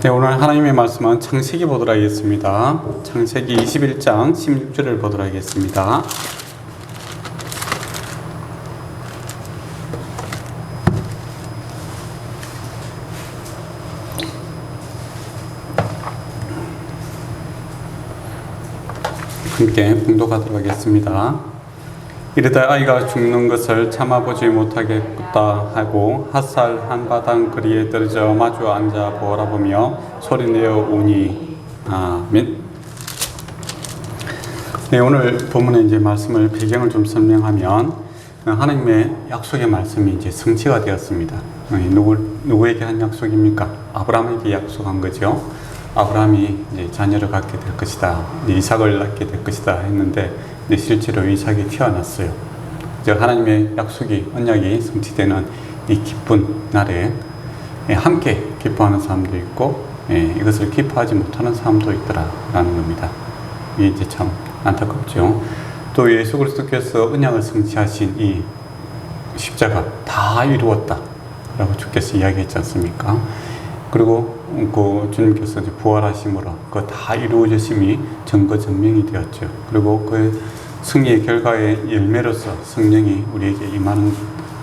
네, 오늘 하나님의 말씀은 창세기 보도록 하겠습니다. 창세기 21장 16절을 보도록 하겠습니다. 함께 봉독하도록 하겠습니다. 이르되 아이가 죽는 것을 참아보지 못하겠다 하고 핫살 한바당 거리에 떨어져 마주 앉아 보라보며 소리내어 우니. 아멘. 네, 오늘 본문의 이제 말씀을 배경을 좀 설명하면 하나님의 약속의 말씀이 이제 성취가 되었습니다. 누구에게 한 약속입니까? 아브라함에게 약속한 거죠. 아브라함이 이제 자녀를 갖게 될 것이다, 이삭을 낳게 될 것이다 했는데 실제로 이삭이 태어났어요. 하나님의 약속이, 언약이 성취되는 이 기쁜 날에 함께 기뻐하는 사람도 있고 이것을 기뻐하지 못하는 사람도 있더라라는 겁니다. 이게 이제 참 안타깝죠. 또 예수 그리스도께서 언약을 성취하신 이 십자가 다 이루었다 라고 주께서 이야기했지 않습니까? 그리고 그 주님께서 이제 부활하심으로 그 다 이루어졌음이 증거증명이 되었죠. 그리고 그 승리의 결과의 열매로서 성령이 우리에게 임하는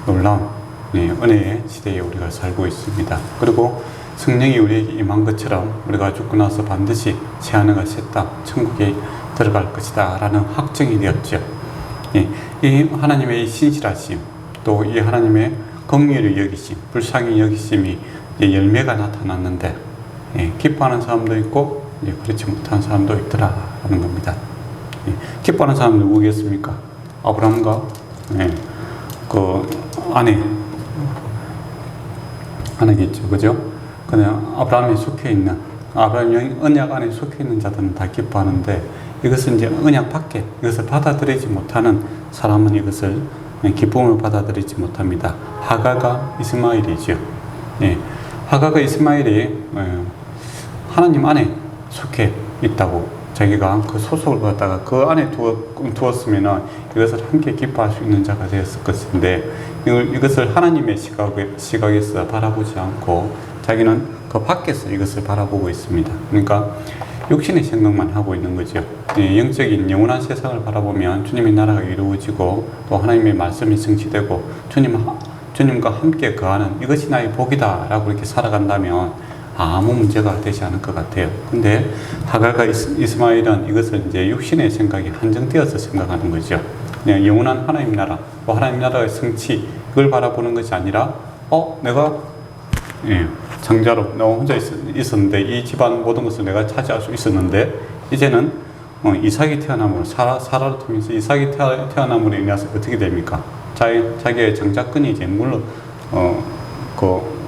놀라운 은혜의 시대에 우리가 살고 있습니다. 그리고 성령이 우리에게 임한 것처럼 우리가 죽고 나서 반드시 새하늘과 새 땅, 천국에 들어갈 것이다 라는 확정이 되었죠. 이 하나님의 신실하심, 또 이 하나님의 긍휼히 여기심, 불쌍히 여기심이 열매가 나타났는데 기뻐하는 사람도 있고 그렇지 못한 사람도 있더라라는 겁니다. 기뻐하는 사람은 누구겠습니까? 아브라함과 그 아내겠죠, 그죠? 그냥 아브라함에 속해 있는, 아브라함 언약 안에 속해 있는 자들은 다 기뻐하는데 이것은 이제 언약 밖에 이것을 받아들이지 못하는 사람은 이것을 기쁨을 받아들이지 못합니다. 하가가 이스마엘이죠. 하가가 이스마엘이 하나님 안에 속해 있다고 자기가 그 소속을 갖다가 그 안에 두었으면 이것을 함께 기뻐할 수 있는 자가 되었을 것인데 이것을 하나님의 시각에서 바라보지 않고 자기는 그 밖에서 이것을 바라보고 있습니다. 그러니까 육신의 생각만 하고 있는 거죠. 영적인 영원한 세상을 바라보면 주님의 나라가 이루어지고 또 하나님의 말씀이 성취되고 주님과 함께 거하는 이것이 나의 복이다 라고 이렇게 살아간다면 아무 문제가 되지 않을 것 같아요. 근데 하갈과 이스마엘은 이것을 이제 육신의 생각이 한정되어서 생각하는 거죠. 그냥 영원한 하나님 나라, 하나님 나라의 성취, 그걸 바라보는 것이 아니라 내가 장자로 너 혼자 있었는데 이 집안 모든 것을 내가 차지할 수 있었는데 이제는 이삭이 태어남으로 사라를 통해서 이삭이 태어남으로 인해서 어떻게 됩니까? 자기의 장자권이 이제 물론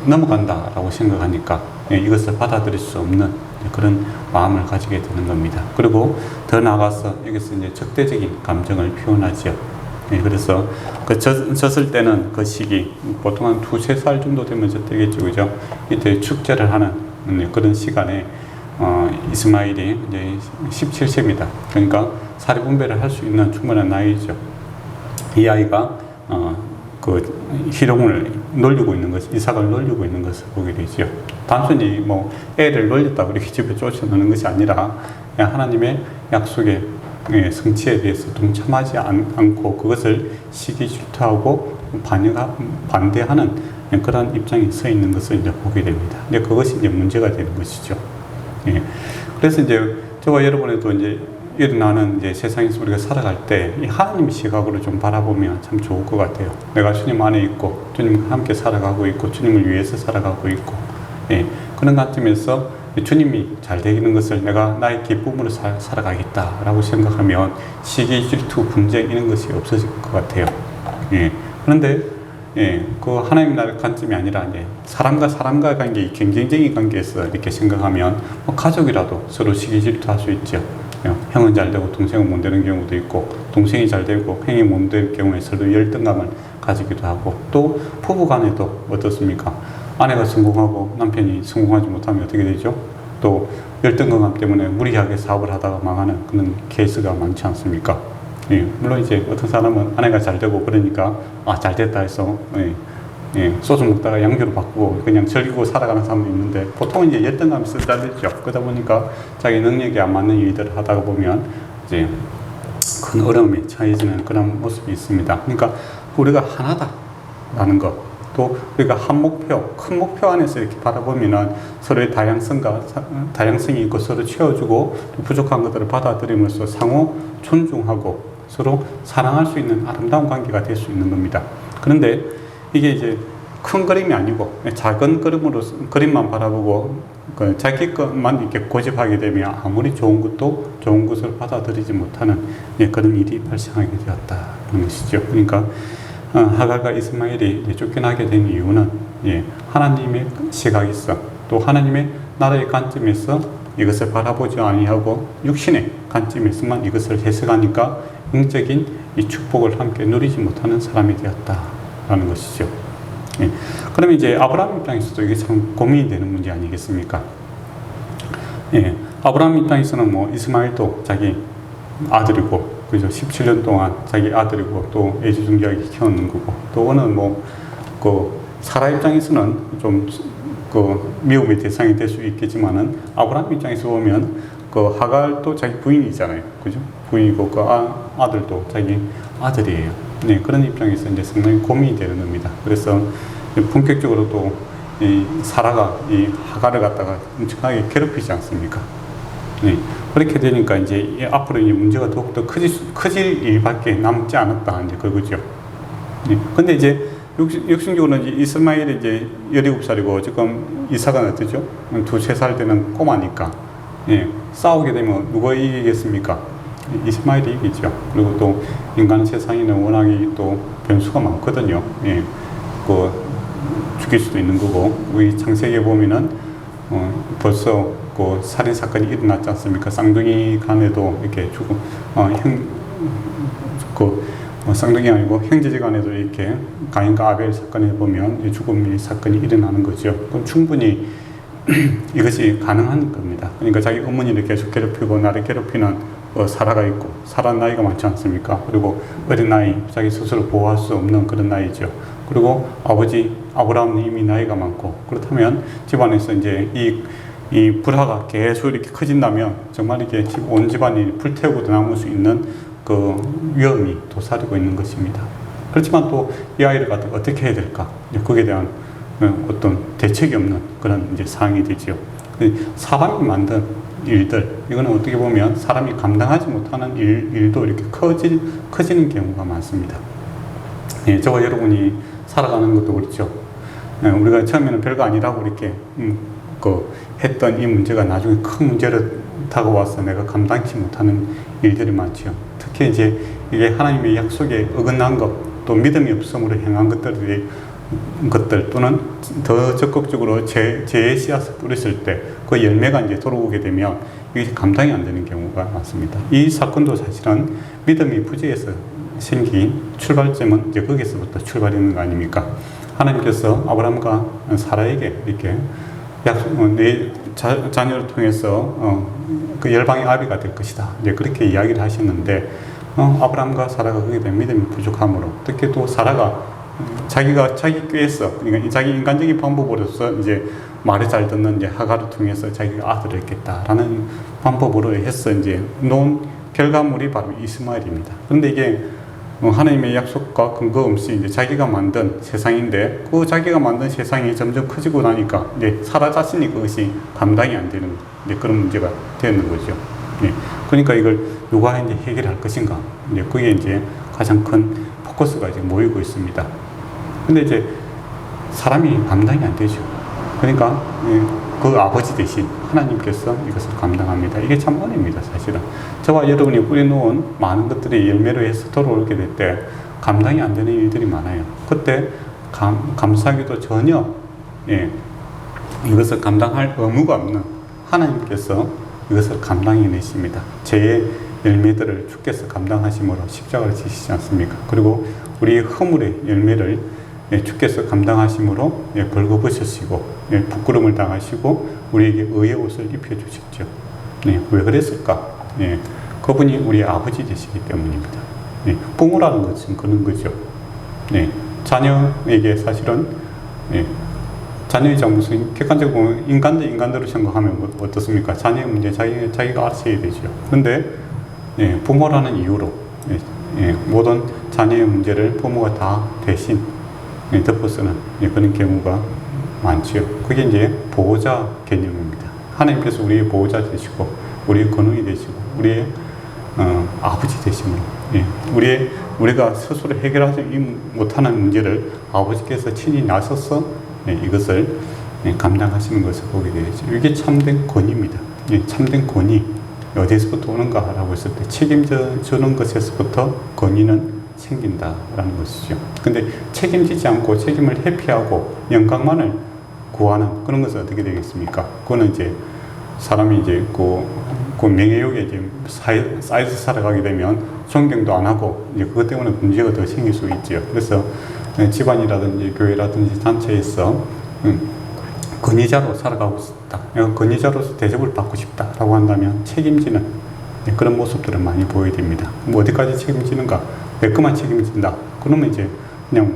넘어간다라고 생각하니까 이것을 받아들일 수 없는 그런 마음을 가지게 되는 겁니다. 그리고 더 나아가서 여기서 이제 적대적인 감정을 표현하죠. 그래서 그 졌을 때는 그 시기 보통 한 2-3살 정도 되면 졌겠죠, 그죠? 이때 축제를 하는 그런 시간에 이스마엘이 이제 17세입니다. 그러니까 사리분배를 할 수 있는 충분한 나이죠. 이 아이가 그 희롱을 놀리고 있는 것, 이삭을 놀리고 있는 것을 보게 되죠. 단순히 애를 놀렸다고 이렇게 집에 쫓아내는 것이 아니라 하나님의 약속의 성취에 대해서 동참하지 않고 그것을 시기 질투하고 반대하는 그런 입장에 서 있는 것을 이제 보게 됩니다. 근데 그것이 이제 문제가 되는 것이죠. 그래서 이제 저와 여러분에도 이제 일어나는 이제 세상에서 우리가 살아갈 때 이 하나님의 시각으로 좀 바라보면 참 좋을 것 같아요. 내가 주님 안에 있고 주님과 함께 살아가고 있고 주님을 위해서 살아가고 있고 그런 관점에서 주님이 잘 되는 것을 내가 나의 기쁨으로 살아가겠다라고 생각하면 시기, 질투, 분쟁 이런 것이 없어질 것 같아요. 그런데 그 하나님 나라의 관점이 아니라 사람과 관계, 경쟁적인 관계에서 이렇게 생각하면 가족이라도 서로 시기, 질투할 수 있죠. 형은 잘 되고 동생은 못 되는 경우도 있고 동생이 잘 되고 형이 못 되는 경우에 서로 열등감을 가지기도 하고 또 부부 간에도 어떻습니까? 아내가 성공하고 남편이 성공하지 못하면 어떻게 되죠? 또 열등감 때문에 무리하게 사업을 하다가 망하는 그런 케이스가 많지 않습니까? 물론 이제 어떤 사람은 아내가 잘 되고 그러니까 잘 됐다 해서 예, 소주 먹다가 양주로 바꾸고 그냥 즐기고 살아가는 사람도 있는데 보통은 이제 열등감이 쓰다듬죠. 그러다 보니까 자기 능력이 안 맞는 일들을 하다가 보면 이제 큰 어려움에 처해지는 그런 모습이 있습니다. 그러니까 우리가 하나다라는 것, 또 우리가 한 목표, 큰 목표 안에서 이렇게 바라보면은 서로의 다양성이 있고 서로 채워주고 또 부족한 것들을 받아들이면서 상호 존중하고 서로 사랑할 수 있는 아름다운 관계가 될 수 있는 겁니다. 그런데 이게 이제 큰 그림이 아니고 작은 그림만 바라보고 자기 것만 이렇게 고집하게 되면 아무리 좋은 것을 받아들이지 못하는 그런 일이 발생하게 되었다는 것이죠. 그러니까 하갈과 이스마엘이 쫓겨나게 된 이유는 하나님의 시각에서 또 하나님의 나라의 관점에서 이것을 바라보지 아니하고 육신의 관점에서만 이것을 해석하니까 영적인 이 축복을 함께 누리지 못하는 사람이 되었다라는 것이죠. 그러면 이제 아브라함 입장에서도 이게 참 고민이 되는 문제 아니겠습니까? 아브라함 입장에서는 뭐 이스마엘도 자기 아들이고, 그죠? 17년 동안 자기 아들이고 또 애지중지하게 키웠는 거고, 또 어느 사라 입장에서는 좀 미움의 대상이 될 수 있겠지만은 아브라함 입장에서 보면 하갈도 자기 부인이잖아요, 그죠? 부인이고 아들도 자기 아들이에요. 그런 입장에서 이제 상당히 고민이 되는 겁니다. 그래서 본격적으로 또 이 사라가 이 하갈을 갖다가 엄청나게 괴롭히지 않습니까? 그렇게 되니까 이제 앞으로 이 문제가 더욱더 커질 일밖에 남지 않았다, 이제 그거죠. 근데 이제 육신적으로 이제 이스마엘이 이제 17살이고 지금 이삭은 어떠죠? 2~3살 되는 꼬마니까 싸우게 되면 누가 이기겠습니까? 이스마엘이 이기죠. 그리고 또 인간 세상에는 워낙에 또 변수가 많거든요. 죽일 수도 있는 거고, 우리 창세기에 보면은 벌써 살인 사건이 일어났지 않습니까? 쌍둥이 간에도 이렇게 쌍둥이 아니고 형제지 간에도 이렇게 가인과 아벨 사건에 보면 죽음의 사건이 일어나는 거죠. 그럼 충분히 이것이 가능한 겁니다. 그러니까 자기 어머니를 계속 괴롭히고 나를 괴롭히는 사라가 있고, 사라 나이가 많지 않습니까? 그리고 어린 나이, 자기 스스로 보호할 수 없는 그런 나이죠. 그리고 아버지 아브라함은 이미 나이가 많고, 그렇다면 집안에서 이제 이 불화가 계속 이렇게 커진다면 정말 이렇게 온 집안이 불태우고 남을 수 있는 그 위험이 도사리고 있는 것입니다. 그렇지만 또 이 아이를 갖다가 어떻게 해야 될까? 거기에 대한 어떤 대책이 없는 그런 이제 상황이 되지요. 사람이 만든 일들, 이거는 어떻게 보면 사람이 감당하지 못하는 일도 이렇게 커지는 경우가 많습니다. 저와 여러분이 살아가는 것도 그렇죠. 우리가 처음에는 별거 아니라고 이렇게 했던 이 문제가 나중에 큰 문제를 다가와서 내가 감당치 못하는 일들이 많죠. 특히 이제 이게 하나님의 약속에 어긋난 것, 또 믿음이 없음으로 행한 것들 또는 더 적극적으로 죄의 씨앗을 뿌렸을 때 그 열매가 이제 돌아오게 되면 이게 감당이 안 되는 경우가 많습니다. 이 사건도 사실은 믿음이 부재해서 생긴 출발점은 이제 거기서부터 출발하는 거 아닙니까? 하나님께서 아브라함과 사라에게 이렇게 내 자녀를 통해서 그 열방의 아비가 될 것이다, 이제 그렇게 이야기를 하셨는데 아브라함과 사라가 거기에 대한 믿음이 부족함으로, 특히 또 사라가 자기가 자기 꾀에서, 그러니까 자기 인간적인 방법으로서 이제 말을 잘 듣는 이제 하갈을 통해서 자기가 아들을 얻겠다라는 방법으로 해서 이제 놓은 결과물이 바로 이스마엘입니다. 그런데 이게 하나님의 약속과 근거 없이 이제 자기가 만든 세상인데, 그 자기가 만든 세상이 점점 커지고 나니까 이제 사라 자신이 그것이 감당이 안 되는 그런 문제가 되는 거죠. 그러니까 이걸 누가 이제 해결할 것인가, 이제 그게 이제 가장 큰 포커스가 이제 모이고 있습니다. 근데 이제 사람이 감당이 안 되죠. 그러니까 그 아버지 대신 하나님께서 이것을 감당합니다. 이게 참 은혜입니다, 사실은. 저와 여러분이 뿌려놓은 많은 것들이 열매로 해서 돌아오게 될 때 감당이 안 되는 일들이 많아요. 그때 감사하게도 전혀 이것을 감당할 의무가 없는 하나님께서 이것을 감당해내십니다. 죄의 열매들을 주께서 감당하심으로 십자가를 지시지 않습니까? 그리고 우리의 허물의 열매를 주께서 감당하심으로 벌거벗으시고 부끄러움을 당하시고 우리에게 의의 옷을 입혀주셨죠. 왜 그랬을까? 그분이 우리 아버지 되시기 때문입니다. 부모라는 것은 그런 거죠. 자녀에게 사실은 예. 자녀의 잘못은 객관적으로 보면 인간대로 생각하면 어떻습니까? 자녀의 문제 자기가 알아서 해야 되죠. 그런데 예, 부모라는 이유로 모든 자녀의 문제를 부모가 다 대신 덮어쓰는 그런 경우가 많지요. 그게 이제 보호자 개념입니다. 하나님께서 우리의 보호자 되시고 우리의 근원이 되시고 우리의 아버지 되심으로 우리가 스스로 해결하지 못하는 문제를 아버지께서 친히 나서서 이것을 감당하시는 것을 보게 되죠. 이게 참된 권위입니다. 참된 권위 어디서부터 오는가라고 했을 때 책임져 주는 것에서부터 권위는 생긴다라는 것이죠. 근데 책임지지 않고 책임을 회피하고 영광만을 구하는 그런 것은 어떻게 되겠습니까? 그거는 이제 사람이 이제 그 명예욕에 이제 쌓여서 살아가게 되면 존경도 안 하고 이제 그것 때문에 문제가 더 생길 수 있죠. 그래서 집안이라든지 교회라든지 단체에서 권위자로 살아가고 싶다. 내가 권위자로서 대접을 받고 싶다라고 한다면 책임지는 그런 모습들을 많이 보여야 됩니다. 뭐 어디까지 책임지는가? 내 것만 책임진다. 그러면 이제 그냥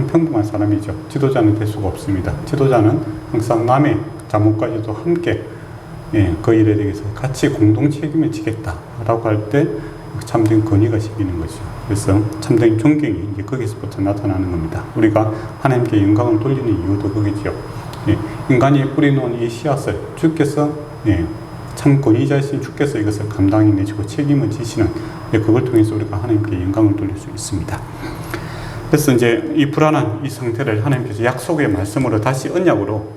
평범한 사람이죠. 지도자는 될 수가 없습니다. 지도자는 항상 남의 잘못까지도 함께 그 일에 대해서 같이 공동 책임을 지겠다라고 할 때 참된 권위가 생기는 거죠. 그래서 참된 존경이 이제 거기서부터 나타나는 겁니다. 우리가 하나님께 영광을 돌리는 이유도 그거죠. 인간이 뿌리놓은 이 씨앗을 주께서 참 권위자이신 주께서 이것을 감당해 내시고 책임을 지시는 그걸 통해서 우리가 하나님께 영광을 돌릴 수 있습니다. 그래서 이제 이 불안한 이 상태를 하나님께서 약속의 말씀으로 다시 언약으로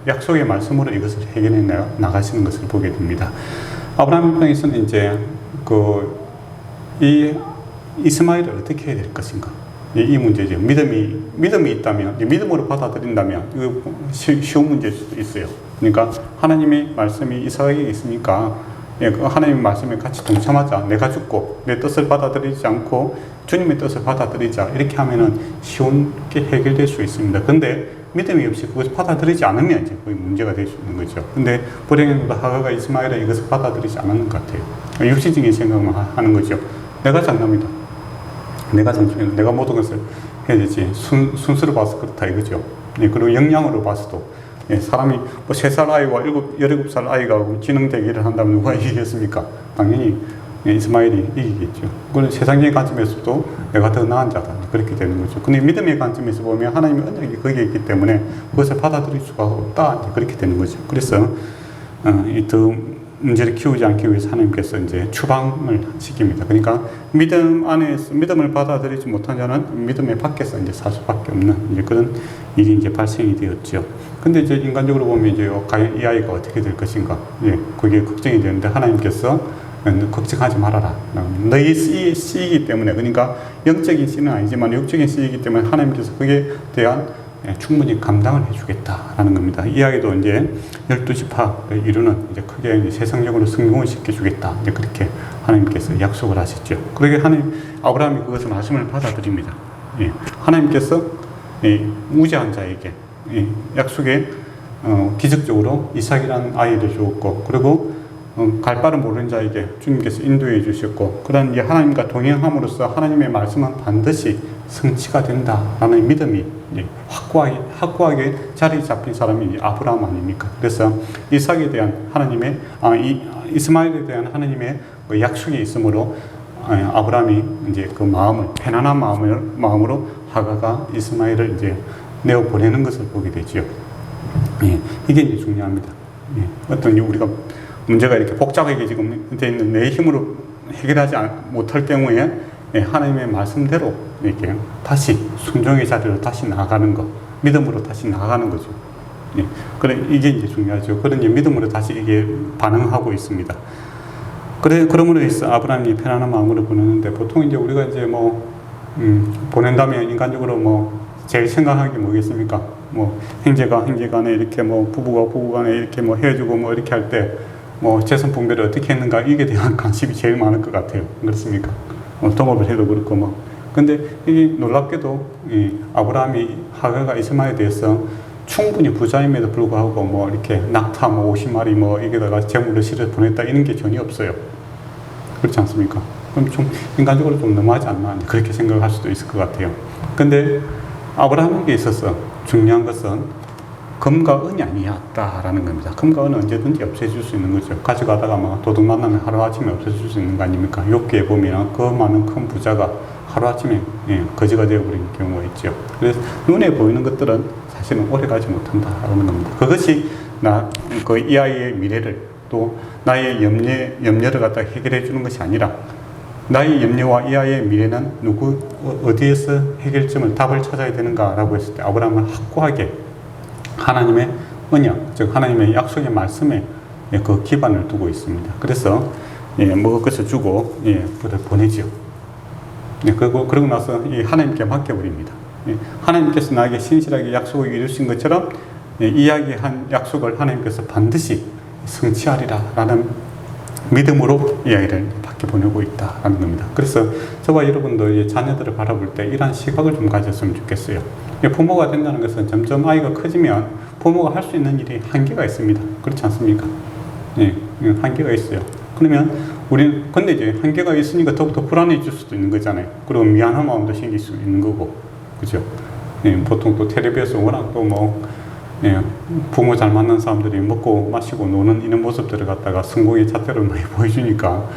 약속의 말씀으로 이것을 해결해 나가시는 것을 보게 됩니다. 아브라함 입장에서는 이제 이 이스마엘을 어떻게 해야 될 것인가? 이 문제죠. 믿음이 있다면, 믿음으로 받아들인다면, 이거 쉬운 문제일 수도 있어요. 그러니까 하나님의 말씀이 이삭에게 있으니까, 하나님의 말씀에 같이 동참하자. 내가 죽고, 내 뜻을 받아들이지 않고, 주님의 뜻을 받아들이자. 이렇게 하면은 쉽게 해결될 수 있습니다. 근데 믿음이 없이 그것을 받아들이지 않으면 이제 거의 문제가 될 수 있는 거죠. 근데 불행히도 하가가 이스마엘은 이것을 받아들이지 않는 것 같아요. 육신적인 생각만 하는 거죠. 내가 장남이다. 내가 모든 것을 해야 되지. 순수를 봐서 그렇다 이거죠. 그리고 역량으로 봐서도 사람이 뭐 3살 아이와 17살 아이가 지능대결을 한다면 누가 이기겠습니까? 당연히 이스마엘이 이기겠죠. 그건 세상의 관점에서도 내가 더 나은 자다. 그렇게 되는 거죠. 근데 믿음의 관점에서 보면 하나님의 언약이 거기에 있기 때문에 그것을 받아들일 수가 없다. 그렇게 되는 거죠. 그래서 더 문제를 키우지 않기 위해서 하나님께서 이제 추방을 시킵니다. 그러니까 믿음을 받아들이지 못한 자는 믿음의 밖에서 이제 살 수밖에 없는 이제 그런 일이 이제 발생이 되었죠. 근데 이제 인간적으로 보면 이제 과연 이 아이가 어떻게 될 것인가? 그게 걱정이 되는데 하나님께서 걱정하지 말아라. 너희 씨이기 때문에, 그러니까 영적인 씨는 아니지만 육적인 씨이기 때문에 하나님께서 그에 대한 충분히 감당을 해주겠다라는 겁니다. 이 아이도 이제 12지파를 이루는 이제 크게 이제 세상적으로 성공을 시켜주겠다. 이제 그렇게 하나님께서 약속을 하셨죠. 그러게 아브라함이 그것을 말씀을 받아들입니다. 하나님께서 무지한 자에게 약속에 기적적으로 이삭이라는 아이를 주었고, 그리고 갈 바를 모르는 자에게 주님께서 인도해 주셨고, 그런 이제 하나님과 동행함으로써 하나님의 말씀은 반드시 성취가 된다라는 믿음이 확고하게 자리 잡힌 사람이 아브라함 아닙니까? 그래서 이삭에 대한 이스마엘에 대한 하나님의 그 약속이 있으므로 아브라함이 이제 그 편안한 마음으로 하가가 이스마엘을 이제 내어 보내는 것을 보게 되지요. 이게 이제 중요합니다. 어떤 우리가 문제가 이렇게 복잡하게 지금 돼 있는 내 힘으로 해결하지 못할 경우에 하나님의 말씀대로 이렇게 다시 순종의 자리로 다시 나아가는 것, 믿음으로 다시 나아가는 거죠. 그래 이게 이제 중요하죠. 그런 믿음으로 다시 이게 반응하고 있습니다. 그러므로 해서 아브라함이 편안한 마음으로 보내는데, 보통 이제 우리가 이제 보낸다면 인간적으로 제일 생각하는 게 뭐겠습니까? 형제가 형제간에 이렇게 부부가 부부간에 이렇게 헤어지고 이렇게 할 때 재산 분배를 어떻게 했는가, 이게 대한 관심이 제일 많을 것 같아요. 그렇습니까? 동업을 해도 그렇고 근데 이 놀랍게도 아브라함이 하가가 이스마엘에 대해서 충분히 부자임에도 불구하고 이렇게 낙타 50마리 이게다가 재물을 실어 보냈다 이런 게 전혀 없어요. 그렇지 않습니까? 그럼 좀 인간적으로 좀 너무하지 않나, 그렇게 생각할 수도 있을 것 같아요. 근데 아브라함에게 있어서 중요한 것은 금과 은이 아니었다라는 겁니다. 금과 은은 언제든지 없애줄 수 있는 거죠. 가져가다가 막 도둑 만나면 하루아침에 없애줄 수 있는 거 아닙니까? 욥기에 보면 그 많은 큰 부자가 하루아침에 거지가 되어버리는 경우가 있죠. 그래서 눈에 보이는 것들은 사실은 오래가지 못한다라는 겁니다. 그것이 이 아이의 미래를 또 나의 염려를 갖다 해결해 주는 것이 아니라 나의 염려와 이 아이의 미래는 어디에서 해결점을 답을 찾아야 되는가라고 했을 때 아브라함은 확고하게 하나님의 언약, 즉 하나님의 약속의 말씀에 그 기반을 두고 있습니다. 그래서 먹을 것을 주고 그를 보내죠. 그러고 나서 하나님께 맡겨버립니다. 하나님께서 나에게 신실하게 약속을 이루신 것처럼 이야기한 약속을 하나님께서 반드시 성취하리라 라는 믿음으로 이 아이를 밖에 보내고 있다라는 겁니다. 그래서 저와 여러분도 자녀들을 바라볼 때 이러한 시각을 좀 가졌으면 좋겠어요. 부모가 된다는 것은 점점 아이가 커지면 부모가 할 수 있는 일이 한계가 있습니다. 그렇지 않습니까? 한계가 있어요. 그러면 근데 이제 한계가 있으니까 더욱더 불안해질 수도 있는 거잖아요. 그리고 미안한 마음도 생길 수 있는 거고, 그죠? 보통 또 텔레비에서 워낙 또 부모 잘 맞는 사람들이 먹고 마시고 노는 이런 모습들을 갖다가 성공의 잣대로 많이 보여주니까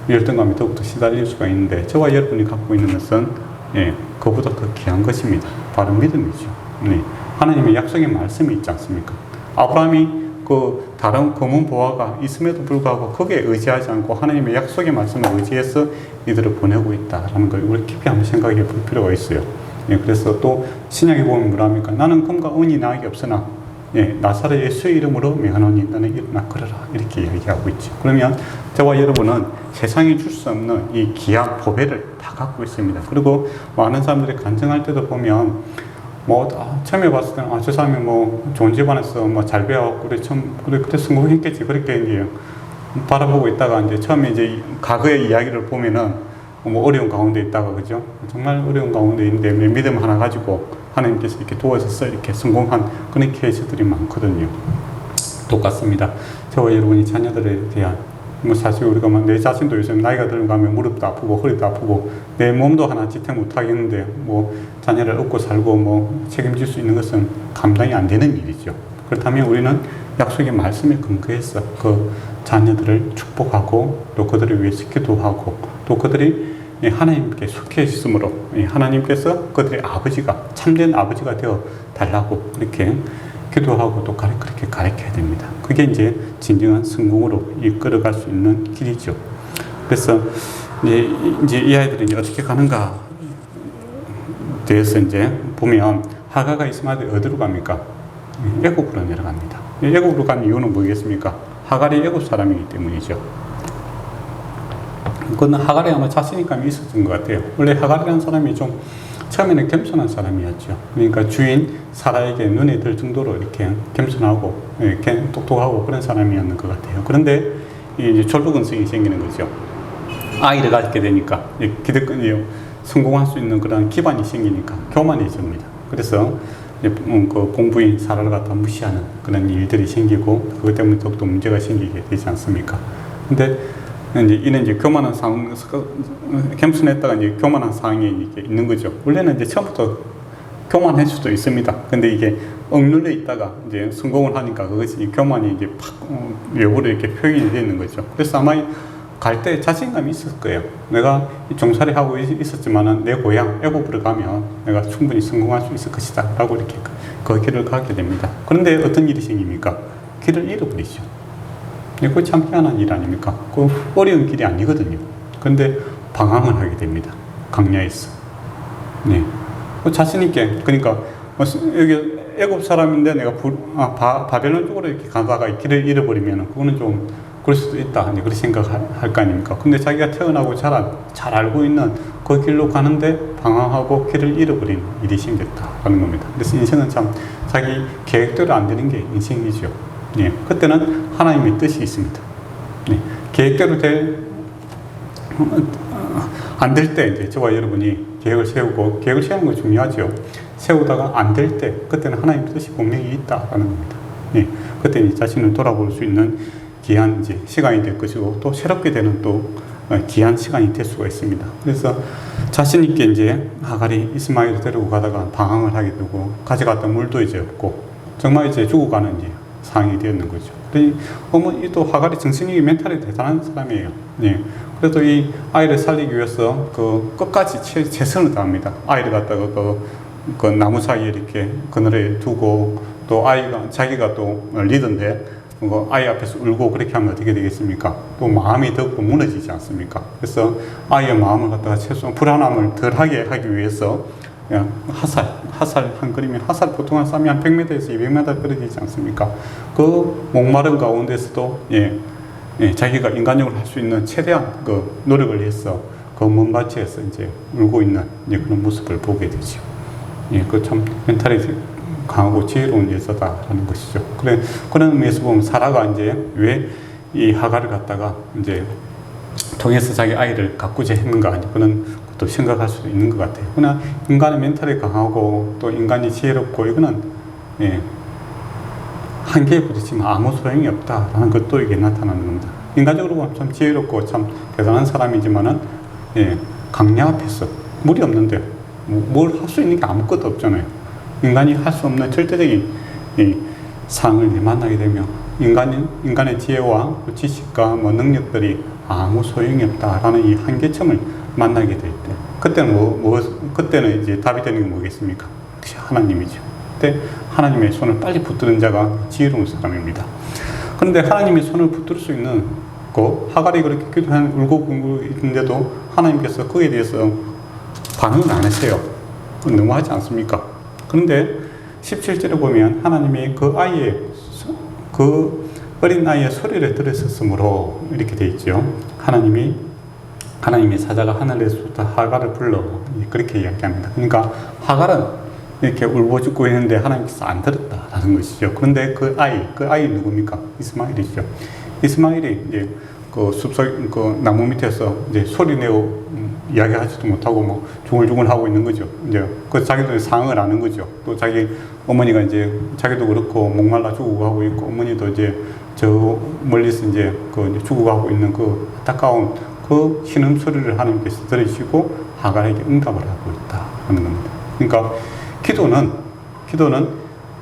열등감이 더욱더 시달릴 수가 있는데 저와 여러분이 갖고 있는 것은 그보다 더 귀한 것입니다. 바로 믿음이죠. 하나님의 약속의 말씀이 있지 않습니까? 아브라함이 그 다른 검은 보화가 있음에도 불구하고 거기에 의지하지 않고 하나님의 약속의 말씀을 의지해서 이들을 보내고 있다라는 걸 우리 깊이 한번 생각해 볼 필요가 있어요. 그래서 또 신약에 보면 뭐라 합니까? 나는 금과 은이 나에게 없으나 나사렛 예수의 이름으로 명하노니 너는 일어나 걸어라 이렇게 이야기하고 있죠. 그러면 저와 여러분은 세상이 줄 수 없는 이 귀한 보배를 다 갖고 있습니다. 그리고 많은 사람들이 간증할 때도 보면 처음에 봤을 때는 저 사람이 좋은 집안에서 잘 배워갖고 그래 성공했겠지 그렇게 이제 바라보고 있다가 이제 처음에 이제 과거의 이야기를 보면은 어려운 가운데 있다가, 그죠? 정말 어려운 가운데 있는데 믿음 하나 가지고 하나님께서 이렇게 도와줘서 이렇게 성공한 그런 케이스들이 많거든요. 똑같습니다. 저와 여러분이 자녀들에 대한 사실 우리가 내 자신도 요즘 나이가 들어가면 무릎도 아프고 허리도 아프고 내 몸도 하나 지탱 못하겠는데 자녀를 얻고 살고 책임질 수 있는 것은 감당이 안 되는 일이죠. 그렇다면 우리는 약속의 말씀에 근거해서 그 자녀들을 축복하고 또 그들을 위해서 기도하고 또 그들이 하나님께 속해 있으므로 하나님께서 그들의 아버지가 참된 아버지가 되어 달라고 그렇게 기도하고 또 그렇게 가르쳐야 됩니다. 그게 이제 진정한 성공으로 이끌어갈 수 있는 길이죠. 그래서 이제 이 아이들이 어떻게 가는가 대해서 이제 보면 하가가 이스마엘이 어디로 갑니까? 애굽으로 내려갑니다. 애굽으로 간 이유는 뭐겠습니까? 하갈이 애굽 사람이기 때문이죠. 그건 하갈이 아마 자신감이 있었던 것 같아요. 원래 하갈이라는 사람이 좀 처음에는 겸손한 사람이었죠. 그러니까 주인 사라에게 눈에 들 정도로 이렇게 겸손하고 똑똑하고 그런 사람이었는 것 같아요. 그런데 이제 졸부근성이 생기는 거죠. 아이를 갖게 되니까 기득권이 성공할 수 있는 그런 기반이 생기니까 교만해집니다. 그래서 그 공부인 사라를 갖다 무시하는 그런 일들이 생기고 그것 때문에 더욱더 문제가 생기게 되지 않습니까? 근데 이는 이제 교만한 상황, 겸손했다가 이제 교만한 상황이 이렇게 있는 거죠. 원래는 이제 처음부터 교만할 수도 있습니다. 근데 이게 억눌려 있다가 이제 성공을 하니까 그것이 교만이 이제 팍 외부로 이렇게 표현이 되는 거죠. 그래서 아마 갈 때 자신감이 있을 거예요. 내가 종살이 하고 있었지만은 내 고향 애굽으로 가면 내가 충분히 성공할 수 있을 것이다 라고 이렇게 그 길을 가게 됩니다. 그런데 어떤 일이 생깁니까? 길을 잃어버리죠. 그거 참 희한한 일 아닙니까? 그 어려운 길이 아니거든요. 그런데 방황을 하게 됩니다. 강야에서. 자신있게, 그러니까 여기 애굽 사람인데 내가 바벨론 쪽으로 이렇게 가다가 길을 잃어버리면 그거는 좀 그럴 수도 있다. 그렇게 생각할 거 아닙니까? 근데 자기가 태어나고 잘 알고 있는 그 길로 가는데 방황하고 길을 잃어버린 일이 생겼다라는 겁니다. 그래서 인생은 참 자기 계획대로 안 되는 게 인생이죠. 그때는 하나님의 뜻이 있습니다. 계획대로 안 될 때 이제 저와 여러분이 계획을 세우고 계획을 세우는 건 중요하죠. 세우다가 안 될 때 그때는 하나님의 뜻이 분명히 있다라는 겁니다. 그때는 자신을 돌아볼 수 있는 귀한 이제 시간이 될 것이고 또 새롭게 되는 또 귀한 시간이 될 수가 있습니다. 그래서 자신 있게 이제 하갈이 이스마엘을 데리고 가다가 방황을 하게 되고 가져갔던 물도 이제 없고 정말 이제 죽어가는 이제 상황이 되었는 거죠. 어머니도 하갈이 정신이 멘탈이 대단한 사람이에요. 예. 그래도 이 아이를 살리기 위해서 그 끝까지 최선을 다합니다. 아이를 갖다가 그 나무 사이에 이렇게 그늘에 두고 또 아이가 자기가 또 리더인데 아이 앞에서 울고 그렇게 하면 어떻게 되겠습니까? 또 마음이 더욱 무너지지 않습니까? 그래서 아이의 마음을 갖다가 최소한 불안함을 덜하게 하기 위해서 화살 한 그림이 화살 보통 한 쌈이 한 100m에서 200m 떨어지지 않습니까? 그 목마른 가운데서도 자기가 인간적으로 할 수 있는 최대한 그 노력을 해서 그 먼 밭에서 이제 울고 있는 이제 그런 모습을 보게 되죠. 그 참 멘탈이 강하고 지혜로운 여자다라는 것이죠. 그런 의미에서 보면 사라가 이제 왜 이 하갈을 갖다가 이제 통해서 자기 아이를 가꾸자 했는가 그런 것도 생각할 수 있는 것 같아요. 그러나 인간의 멘탈이 강하고 또 인간이 지혜롭고 이거는 한계에 부딪히면 아무 소용이 없다라는 것도 이게 나타나는 겁니다. 인간적으로 보면 참 지혜롭고 참 대단한 사람이지만은 강량 앞에서 물이 없는데 뭘 할 수 있는 게 아무것도 없잖아요. 인간이 할 수 없는 절대적인 상황을 만나게 되면 인간의 지혜와 지식과 능력들이 아무 소용이 없다라는 이 한계점을 만나게 될 때, 그때는 이제 답이 되는 게 뭐겠습니까? 역시 하나님이죠. 그때 하나님의 손을 빨리 붙드는 자가 지혜로운 사람입니다. 그런데 하나님의 손을 붙들 수 있는 하갈이 그렇게 울고 있는데도 하나님께서 그에 대해서 반응을 안 하세요. 너무하지 않습니까? 그런데 17절에 보면 하나님이 그 어린 아이의 소리를 들으셨으므로 이렇게 돼 있죠. 하나님의 사자가 하늘에서부터 하갈을 불러 그렇게 이야기합니다. 그러니까 하갈은 이렇게 울고짖고 있는데 하나님께서 안 들었다라는 것이죠. 그런데 그 아이 누굽니까? 이스마엘이죠. 이스마엘이 이제 그 숲속 그 나무 밑에서 이제 소리 내고 이야기하지도 못하고 뭐 중얼중얼 하고 있는 거죠. 이제 그 자기도 상황을 아는 거죠. 또 자기 어머니가 이제 자기도 그렇고 목말라 죽어가고 있고 어머니도 이제 저 멀리서 이제 죽어가고 있는 그 안타까운 그 신음 소리를 하나님께서 들으시고 하갈에게 응답을 하고 있다는 겁니다. 그러니까 기도는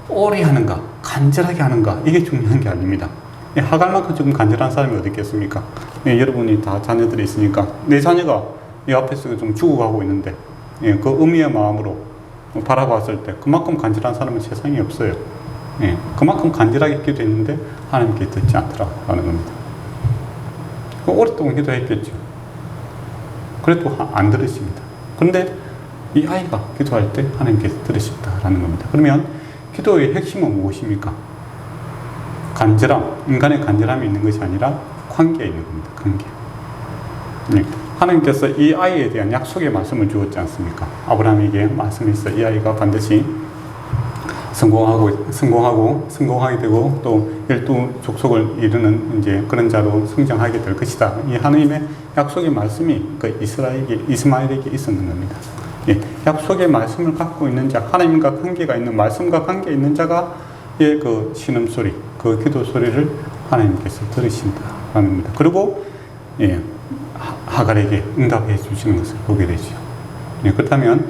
오래 하는가 간절하게 하는가 이게 중요한 게 아닙니다. 하갈만큼 지금 간절한 사람이 어디 있겠습니까? 여러분이 다 자녀들이 있으니까 내 자녀가 이 앞에서 좀 죽어가고 있는데 그 의미의 마음으로 바라봤을 때 그만큼 간절한 사람은 세상에 없어요. 그만큼 간절하게 기도했는데 하나님께 듣지 않더라라는 겁니다. 오랫동안 기도했겠죠. 그래도 안 들으십니다. 그런데 이 아이가 기도할 때 하나님께서 들으셨다라는 겁니다. 그러면 기도의 핵심은 무엇입니까? 인간의 간절함이 있는 것이 아니라 관계에 있는 겁니다. 관계. 하나님께서 이 아이에 대한 약속의 말씀을 주었지 않습니까? 아브라함에게 말씀했어. 이 아이가 반드시 성공하게 되고 또 12족속을 이루는 이제 그런 자로 성장하게 될 것이다. 이 하나님의 약속의 말씀이 그 이스마엘에게 있었는 겁니다. 약속의 말씀을 갖고 있는 자, 하나님과 관계가 있는 말씀과 관계 있는 자가 그 신음소리, 그 기도 소리를 하나님께서 들으신다라는 겁니다. 그리고 하갈에게 응답해 주시는 것을 보게 되죠. 그렇다면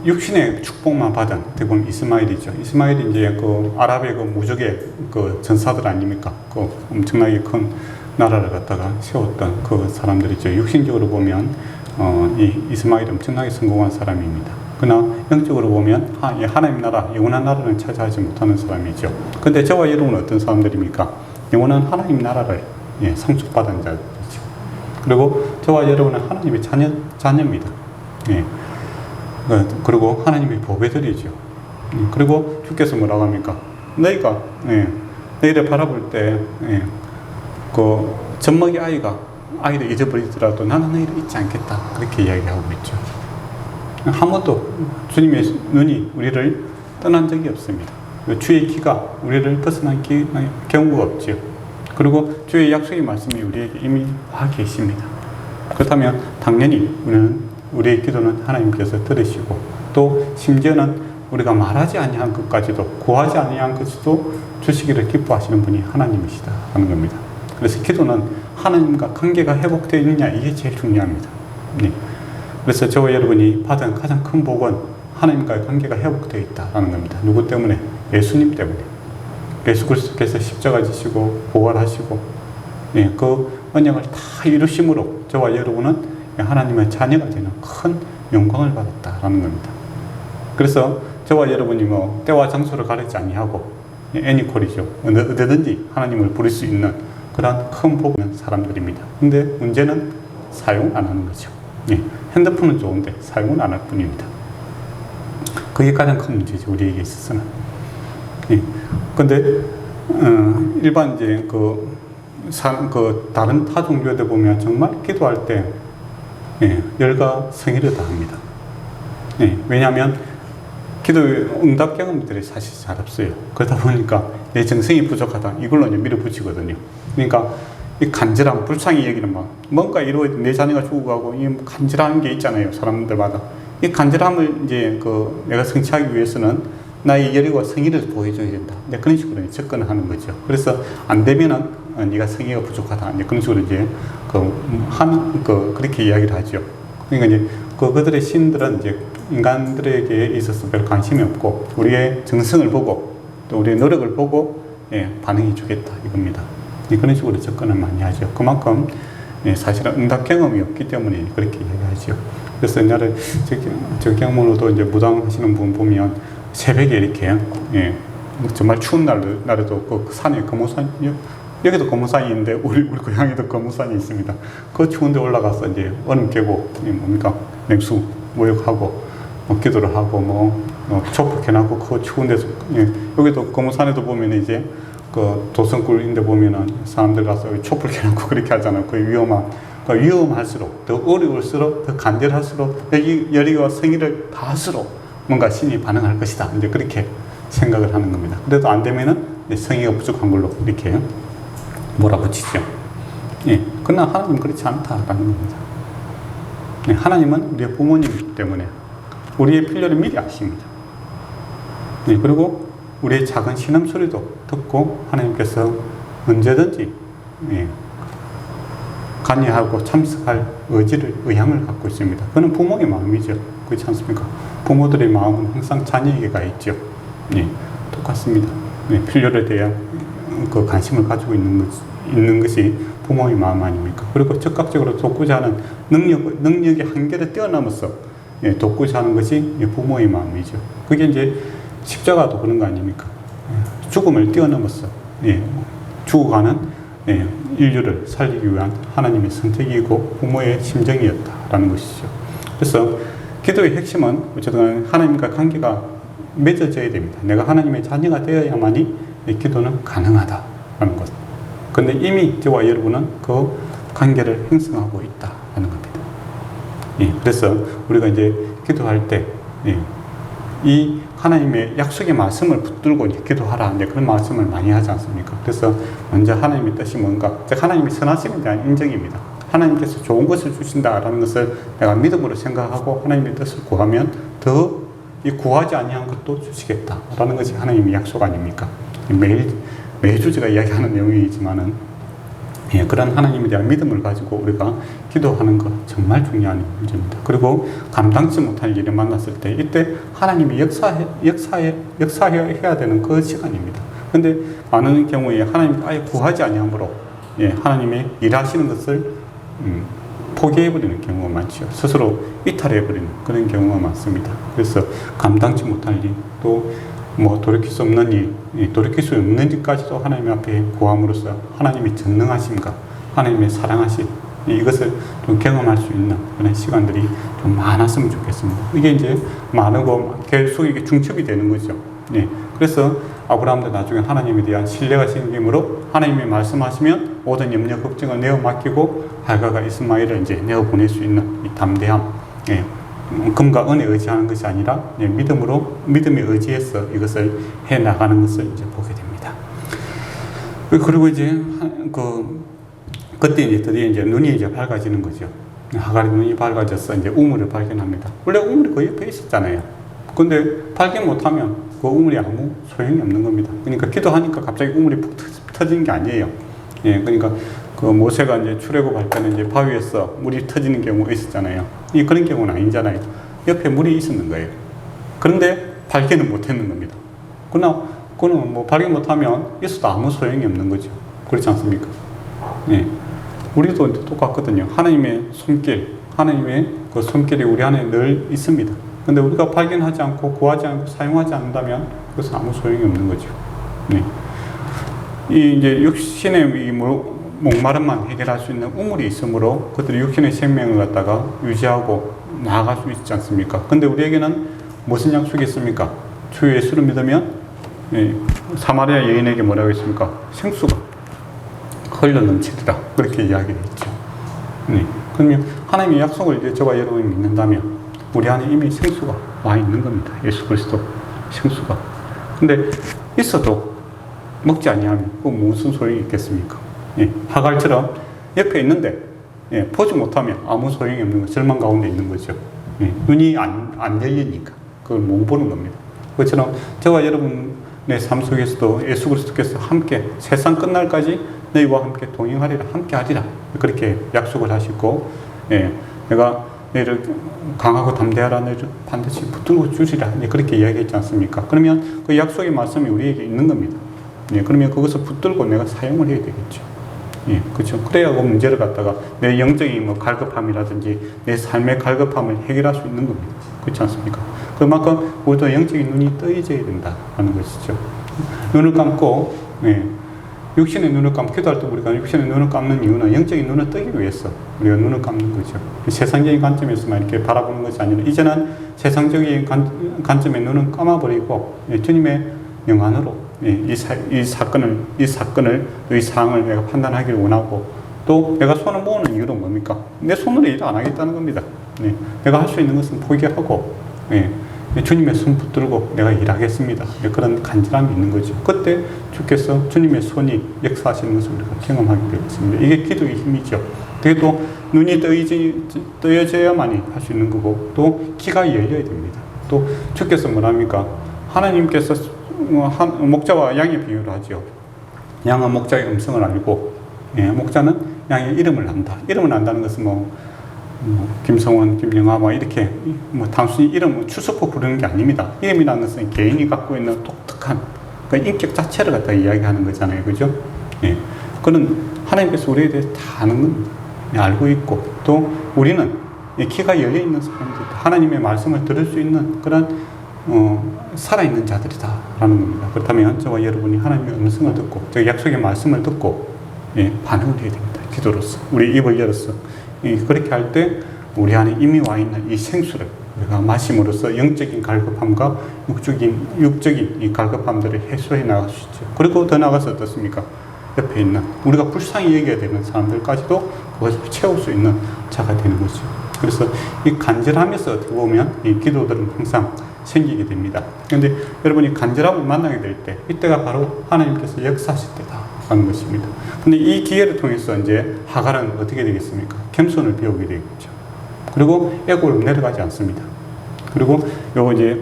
육신의 축복만 받은 어떻게 보면 이스마엘이죠. 이스마엘이 이제 그 아랍의 그 무적의 그 전사들 아닙니까? 그 엄청나게 큰 나라를 갖다가 세웠던 그 사람들이죠. 육신적으로 보면 이 이스마엘이 엄청나게 성공한 사람입니다. 그러나 영적으로 보면 하나님 나라, 영원한 나라는 차지하지 못하는 사람이죠. 그런데 저와 여러분은 어떤 사람들입니까? 영원한 하나님 나라를 상속받은 자들이죠. 그리고 저와 여러분은 하나님의 자녀입니다. 그리고 하나님의 보배들이죠. 그리고 주께서 뭐라고 합니까? 너희가 너희를 바라볼 때 그 젖먹이 아이를 잊어버리더라도 나는 너희를 잊지 않겠다. 그렇게 이야기하고 있죠. 한 번도 주님의 눈이 우리를 떠난 적이 없습니다. 주의 기가 우리를 벗어난 경우가 없죠. 그리고 주의 약속의 말씀이 우리에게 이미 와 계십니다. 그렇다면 당연히 우리의 기도는 하나님께서 들으시고 또 심지어는 우리가 말하지 아니한 것까지도 구하지 아니한 것도 주시기를 기뻐하시는 분이 하나님이시다라는 겁니다. 그래서 기도는 하나님과 관계가 회복되어 있느냐, 이게 제일 중요합니다. 네. 그래서 저와 여러분이 받은 가장 큰 복은 하나님과의 관계가 회복되어 있다는 겁니다. 누구 때문에? 예수님 때문에. 예수 그리스도께서 십자가 지시고 부활하시고, 예, 그 언약을 다 이루심으로 저와 여러분은 하나님의 자녀가 되는 큰 영광을 받았다라는 겁니다. 그래서 저와 여러분이 뭐 때와 장소를 가리지 아니하고 애니콜이죠. 어디든지 하나님을 부를 수 있는 그런 큰 복을 있는 사람들입니다. 근데 문제는 사용 안 하는 거죠. 예, 핸드폰은 좋은데 사용은 안 할 뿐입니다. 그게 가장 큰 문제죠, 우리에게 있어서는. 예, 근데 일반 이제 다른 타 종교들 보면 정말 기도할 때 열과 성의를 다합니다. 예, 왜냐하면 기도 응답 경험들이 사실 잘 없어요. 그러다 보니까 내 정성이 부족하다, 이걸로 이제 밀어붙이거든요. 그러니까 이 간절함, 불쌍히 여기는 막 뭔가 이루어야 돼. 내 자녀가 죽어가고 이 간절한 게 있잖아요, 사람들마다. 이 간절함을 이제 내가 성취하기 위해서는 나의 열의와 성의를 보여줘야 된다. 이제 그런 식으로 접근을 하는 거죠. 그래서 안 되면은 네가 성의가 부족하다. 이제 그런 식으로 이제 그렇게 이야기를 하죠. 그러니까 이제 그들의 신들은 이제 인간들에게 있어서 별 관심이 없고 우리의 정성을 보고 또 우리의 노력을 보고 반응해 주겠다 이겁니다. 그런 식으로 접근을 많이 하죠. 그만큼 사실은 응답 경험이 없기 때문에 그렇게 얘기하죠. 그래서 옛날에 저 경험으로도 이제 무당 하시는 분 보면 새벽에 이렇게 정말 추운 날에도 그 산에 금오산, 여기도 금오산이 있는데 우리 고향에도 금오산이 있습니다. 그 추운데 올라가서 이제 얼음 깨고 뭡니까 냉수 모욕하고 기도를 하고 촛불 켜놓고 그 추운 데서 여기도 금오산에도 보면 이제 그 도성굴인데 보면은 사람들 가서 촛불 켜놓고 그렇게 하잖아요. 그 위험할수록 더 어려울수록 더 간절할수록 여기 열의와 성의를 다할수록 뭔가 신이 반응할 것이다. 이제 그렇게 생각을 하는 겁니다. 그래도 안 되면은 성의가 부족한 걸로 이렇게 몰아붙이죠. 예, 그러나 하나님은 그렇지 않다라는 겁니다. 하나님은 우리의 부모님 때문에 우리의 필요를 미리 아십니다. 그리고 우리의 작은 신음소리도 듣고 하나님께서 언제든지 관여하고 참석할 의향을 갖고 있습니다. 그건 부모의 마음이죠. 그렇지 않습니까? 부모들의 마음은 항상 자녀에게 가 있죠. 똑같습니다. 필요에 대한 그 관심을 가지고 있는 것이 부모의 마음 아닙니까? 그리고 적극적으로 돕고자 하는 능력의 한계를 뛰어넘어서 돕고자 하는 것이 부모의 마음이죠. 그게 이제 십자가도 그런 거 아닙니까? 죽음을 뛰어넘어서 죽어가는 인류를 살리기 위한 하나님의 선택이고 부모의 심정이었다라는 것이죠. 그래서 기도의 핵심은 어쨌든 하나님과 관계가 맺어져야 됩니다. 내가 하나님의 자녀가 되어야만이 기도는 가능하다라는 것. 그런데 이미 저와 여러분은 그 관계를 형성하고 있다라는 겁니다. 그래서 우리가 이제 기도할 때 이 하나님의 약속의 말씀을 붙들고 이제 기도하라, 이제 그런 말씀을 많이 하지 않습니까? 그래서 먼저 하나님의 뜻이 뭔가, 즉 하나님의 선하심에 대한 인정입니다. 하나님께서 좋은 것을 주신다라는 것을 내가 믿음으로 생각하고 하나님의 뜻을 구하면 더 이 구하지 아니한 것도 주시겠다라는 것이 하나님의 약속 아닙니까? 매주 제가 이야기하는 내용이지만은 그런 하나님에 대한 믿음을 가지고 우리가 기도하는 것 정말 중요한 문제입니다. 그리고 감당치 못할 일을 만났을 때 이때 하나님이 역사해야 되는 그 시간입니다. 그런데 많은 경우에 하나님 아예 구하지 아니함으로 하나님의 일하시는 것을 포기해버리는 경우가 많죠. 스스로 이탈해버리는 그런 경우가 많습니다. 그래서 감당치 못할 일, 또 돌이킬 수 없는 일, 돌이킬 수 없는 일까지도 하나님 앞에 구함으로써 하나님의 전능하심과 하나님의 사랑하심, 이것을 좀 경험할 수 있는 그런 시간들이 좀 많았으면 좋겠습니다. 이게 이제 많고 계속 이게 중첩이 되는 거죠. 그래서 아브라함도 나중에 하나님에 대한 신뢰가 생기므로 하나님이 말씀하시면 모든 염려 걱정을 내어 맡기고 하가가 이스마엘을 이제 내어 보낼 수 있는 이 담대함, 금과 은에 의지하는 것이 아니라 믿음에 의지해서 이것을 해 나가는 것을 이제 보게 됩니다. 그리고 이제 그때 이제 드디어 이제 눈이 이제 밝아지는 거죠. 하갈의 눈이 밝아져서 이제 우물을 발견합니다. 원래 우물이 그 옆에 있었잖아요. 근데 발견 못하면 그 우물이 아무 소용이 없는 겁니다. 그러니까 기도하니까 갑자기 우물이 푹 터지는 게 아니에요. 그러니까 그 모세가 이제 출애굽할 때는 이제 바위에서 물이 터지는 경우가 있었잖아요. 이 그런 경우는 아니잖아요. 옆에 물이 있었는 거예요. 그런데 발견을 못했는 겁니다. 그러나 그는 뭐 발견 못하면 있어도 아무 소용이 없는 거죠. 그렇지 않습니까? 네. 우리도 똑같거든요. 하나님의 손길, 하나님의 그 손길이 우리 안에 늘 있습니다. 근데 우리가 발견하지 않고 구하지 않고 사용하지 않는다면 그것은 아무 소용이 없는 거죠. 네. 이 이제 육신의 이 목마름만 해결할 수 있는 우물이 있으므로 그들이 육신의 생명을 갖다가 유지하고 나아갈 수 있지 않습니까? 근데 우리에게는 무슨 약속이 있습니까? 주 예수를 믿으면 예, 사마리아 여인에게 뭐라고 했습니까? 생수가 흘러 넘치리라 그렇게 이야기를 했죠. 네. 그러면 하나님의 약속을 이제 저와 여러분이 믿는다면 우리 안에 이미 생수가 와 있는 겁니다. 예수 그리스도 생수가. 근데 있어도 먹지 아니하면 그 무슨 소용이 있겠습니까? 예, 하갈처럼 옆에 있는데 예, 보지 못하면 아무 소용이 없는 거, 절망 가운데 있는 거죠. 예, 눈이 안 열리니까 그걸 못 보는 겁니다. 그것처럼 저와 여러분의 삶 속에서도 예수 그리스도께서 함께 세상 끝날까지 너희와 함께 동행하리라, 함께 하리라 그렇게 약속을 하시고 예, 내가 너희를 강하고 담대하라, 너희를 반드시 붙들고 주리라 그렇게 이야기했지 않습니까? 그러면 그 약속의 말씀이 우리에게 있는 겁니다. 예, 그러면 그것을 붙들고 내가 사용을 해야 되겠죠. 예, 그렇죠. 그래야 그 문제를 갖다가 내 영적인 뭐 갈급함이라든지 내 삶의 갈급함을 해결할 수 있는 겁니다. 그렇지 않습니까? 그만큼 우리도 영적인 눈이 떠져야 된다는 것이죠. 눈을 감고 예, 육신의 눈을 감고 기도할 때 우리가 육신의 눈을 감는 이유는 영적인 눈을 뜨기 위해서 우리가 눈을 감는 거죠. 세상적인 관점에서만 이렇게 바라보는 것이 아니라 이제는 세상적인 관점의 눈은 감아버리고 예, 주님의 영안으로 이 사건을 이 상황을 내가 판단하기를 원하고 또 내가 손을 모으는 이유는 뭡니까? 내 손으로 일을 안 하겠다는 겁니다. 네, 내가 할 수 있는 것은 포기하고 주님의 손 붙들고 내가 일하겠습니다. 그런 간절함이 있는 거죠. 그때 주께서 주님의 손이 역사하시는 것을 우리가 경험하게 되겠습니다. 이게 기도의 힘이죠. 그게 또 눈이 떠여져야만이 할 수 있는 거고 또 귀가 열려야 됩니다. 또 주께서 뭐랍니까? 하나님께서 목자와 양의 비유를 하죠. 양은 목자의 음성을 알고 목자는 양의 이름을 안다. 이름을 안다는 것은 김성원, 김영아 이렇게 단순히 이름 추석호 부르는 게 아닙니다. 이름이라는 것은 개인이 갖고 있는 독특한 그 인격 자체를 갖다 이야기하는 거잖아요. 그죠? 예. 그런 하나님께서 우리에 대해서 다 아는 겁니다. 알고 있고 또 우리는 귀가 열려있는 사람들, 하나님의 말씀을 들을 수 있는 그런 살아있는 자들이다 라는 겁니다. 그렇다면 저와 여러분이 하나님의 음성을 듣고 저 약속의 말씀을 듣고 반응을 해야 됩니다. 기도로서 우리 입을 열어서 그렇게 할 때 우리 안에 이미 와 있는 이 생수를 우리가 마심으로써 영적인 갈급함과 육적인 이 갈급함들을 해소해 나갈 수 있죠. 그리고 더 나아가서 어떻습니까? 옆에 있는 우리가 불쌍히 여겨야 되는 사람들까지도 그것을 채울 수 있는 자가 되는 거죠. 그래서 이 간절함에서 어떻게 보면 이 기도들은 항상 생기게 됩니다. 그런데 여러분이 간절함을 만나게 될 때 이때가 바로 하나님께서 역사하실 때다 하는 것입니다. 근데 이 기회를 통해서 이제 하갈은 어떻게 되겠습니까? 겸손을 배우게 되겠죠. 그리고 애굽으로 내려가지 않습니다. 그리고 이제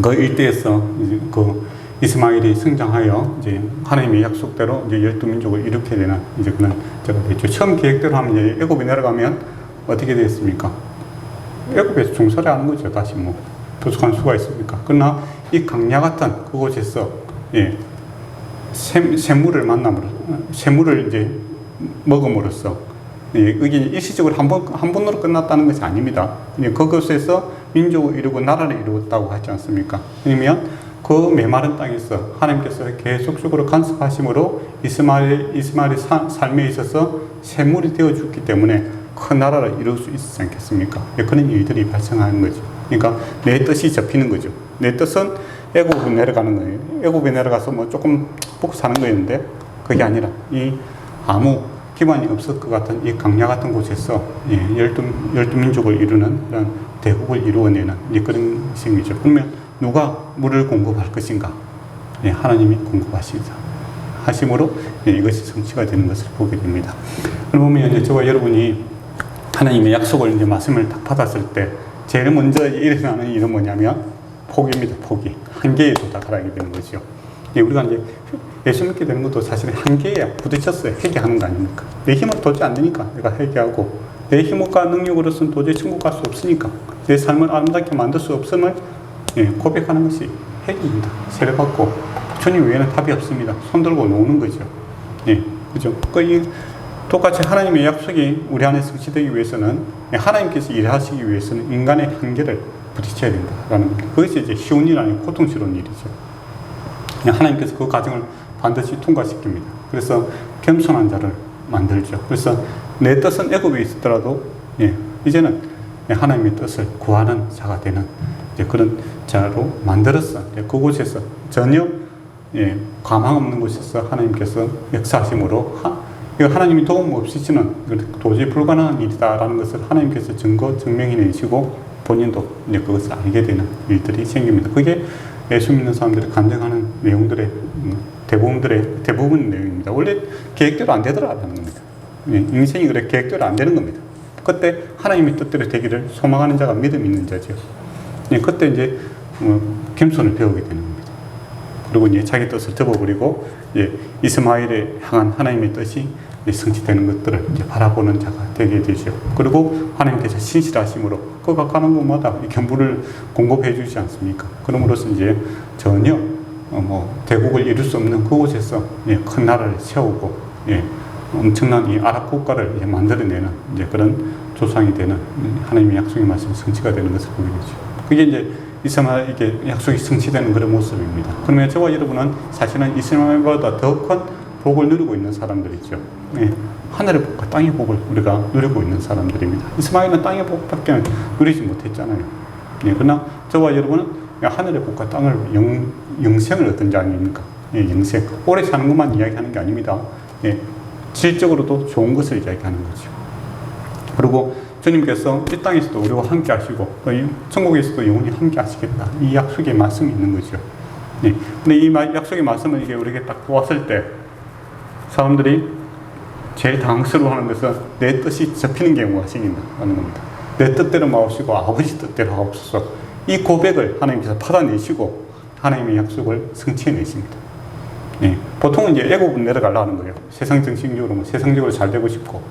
그 일대에서 이제 그 이스마엘이 성장하여 이제 하나님의 약속대로 이제 12민족을 일으켜야 되는 이제 그런 때가 됐죠. 처음 계획대로 하면 이제 애굽에 내려가면 어떻게 되겠습니까? 애굽에서 종살이 하는 거죠. 다시 도둑할 수가 있습니까? 그러나 이 강야 같은 그곳에서 샘물을 이제 먹음으로써 이게 일시적으로 한 번으로 끝났다는 것이 아닙니다. 그것에서 민족을 이루고 나라를 이루었다고 하지 않습니까? 그러면 그 메마른 땅에서 하나님께서 계속적으로 간섭하심으로 이스마엘의 삶에 있어서 샘물이 되어주기 때문에 큰 나라를 이룰 수 있지 않겠습니까? 그런 일들이 발생하는 거죠. 그러니까 내 뜻이 접히는 거죠. 내 뜻은 애굽에 내려가는 거예요. 애굽에 내려가서 조금 먹고 사는 거였는데 그게 아니라 이 아무 기반이 없을 것 같은 이 강야 같은 곳에서 12민족을 이루는 그런 대국을 이루어내는 그런 셈이죠. 그러면 누가 물을 공급할 것인가? 하나님이 공급하시자 하심으로 이것이 성취가 되는 것을 보게 됩니다. 그러면 이제 저와 여러분이 하나님의 약속을 이제 말씀을 딱 받았을 때 제일 먼저 일어나는 일은 뭐냐면 포기입니다. 포기. 한계에 도달하게 되는 거죠. 예, 우리가 이제 예수 믿게 되는 것도 사실 한계에 부딪혔어요. 회개하는 거 아닙니까? 내 힘은 도저히 안 되니까 내가 회개하고, 내 힘과 능력으로서는 도저히 천국 갈 수 없으니까, 내 삶을 아름답게 만들 수 없음을 고백하는 것이 회개입니다. 세례받고 주님 외에는 답이 없습니다. 손 들고 노는 거죠. 예, 그죠? 똑같이 하나님의 약속이 우리 안에 성취되기 위해서는, 하나님께서 일하시기 위해서는 인간의 한계를 부딪혀야 된다라는 겁니다. 그것이 이제 쉬운 일 아니고 고통스러운 일이죠. 하나님께서 그 과정을 반드시 통과시킵니다. 그래서 겸손한 자를 만들죠. 그래서 내 뜻은 애굽에 있었더라도 이제는 하나님의 뜻을 구하는 자가 되는 그런 자로 만들었어. 그곳에서 전혀 가망 없는 곳에서 하나님께서 역사하심으로 하나님이 도움 없이는 도저히 불가능한 일이다라는 것을 하나님께서 증명해 내시고 본인도 그것을 알게 되는 일들이 생깁니다. 그게 예수 믿는 사람들이 간증하는 내용들의 대부분 내용입니다. 원래 계획대로 안 되더라라는 겁니다. 인생이 그래 계획대로 안 되는 겁니다. 그때 하나님의 뜻대로 되기를 소망하는 자가 믿음 있는 자죠. 그때 이제 겸손을 배우게 되는 겁니다. 그리고 이제 자기 뜻을 접어버리고 이스마엘에 향한 하나님의 뜻이 성취되는 것들을 이제 바라보는 자가 되게 되죠. 그리고 하나님께서 신실하심으로 그가 가는 곳마다 경부를 공급해 주지 않습니까? 그럼으로써 이제 전혀 대국을 이룰 수 없는 그곳에서 큰 나라를 세우고 엄청난 이 아랍 국가를 만들어내는 그런 조상이 되는 하나님의 약속의 말씀이 성취가 되는 것을 보게 되죠. 그게 이제 이스마엘에게 약속이 성취되는 그런 모습입니다. 그러면 저와 여러분은 사실은 이스마엘보다 더 큰 복을 누리고 있는 사람들이죠. 하늘의 복과 땅의 복을 우리가 누리고 있는 사람들입니다. 이스마엘은 땅의 복밖에 누리지 못했잖아요. 그러나 저와 여러분은 하늘의 복과 땅을 영생을 얻은 자 아닙니까? 영생. 오래 사는 것만 이야기하는 게 아닙니다. 질적으로도 좋은 것을 이야기하는 거죠. 그리고 주님께서 이 땅에서도 우리와 함께 하시고 천국에서도 영원히 함께 하시겠다. 이 약속의 말씀이 있는 거죠. 근데 이 약속의 말씀을 이게 우리에게 딱 왔을 때 사람들이 제일 당황스러워하는 것은 내 뜻이 접히는 경우가 생긴다는 겁니다. 내 뜻대로 마옵시고 아버지 뜻대로 하옵소서. 이 고백을 하나님께서 받아내시고 하나님의 약속을 성취해내십니다. 보통은 이제 애굽은 내려가려는 거예요. 세상 정신적으로 세상적으로 잘 되고 싶고,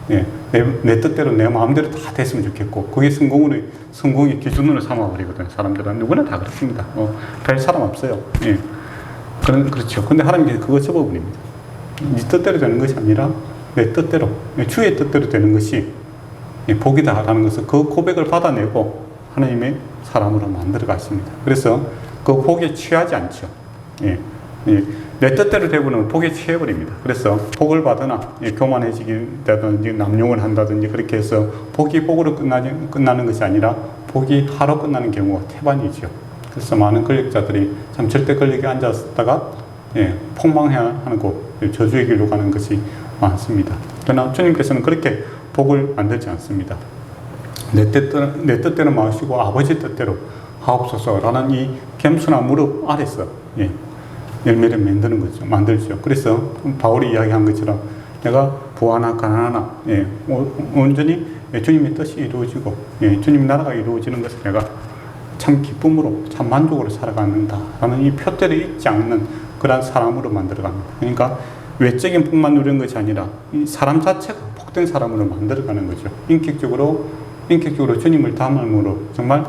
내 뜻대로 내 마음대로 다 됐으면 좋겠고, 그게 성공의 기준으로 삼아버리거든요. 사람들은 누구나 다 그렇습니다. 별 사람 없어요. 그렇죠. 근데 하나님께서 그거 접어버립니다. 네 뜻대로 되는 것이 아니라 내 뜻대로, 주의 뜻대로 되는 것이 복이다라는 것을 그 고백을 받아내고 하나님의 사람으로 만들어 가십니다. 그래서 그 복에 취하지 않죠. 내 뜻대로 되고는 복에 취해버립니다. 그래서 복을 받으나 교만해지다든지 남용을 한다든지 그렇게 해서 복이 복으로 끝나는 것이 아니라 복이 하로 끝나는 경우가 태반이죠. 그래서 많은 권력자들이 참 절대 권력에 앉았다가 폭망해야 하는 곳, 저주의 길로 가는 것이 많습니다. 그러나 주님께서는 그렇게 복을 만들지 않습니다. 내 뜻대로 마시고 아버지 뜻대로 하옵소서라는 이 겸손한 무릎 아래서 열매를 만들죠. 그래서 바울이 이야기한 것처럼 내가 부하나 가난하나 온전히 주님의 뜻이 이루어지고 주님 나라가 이루어지는 것을 내가 참 기쁨으로 참 만족으로 살아가는다라는 이 표대를 잊지 않는 그러한 사람으로 만들어갑니다. 그러니까 외적인 복만 누리는 것이 아니라 이 사람 자체가 복된 사람으로 만들어가는 거죠. 인격적으로 주님을 닮음으로 정말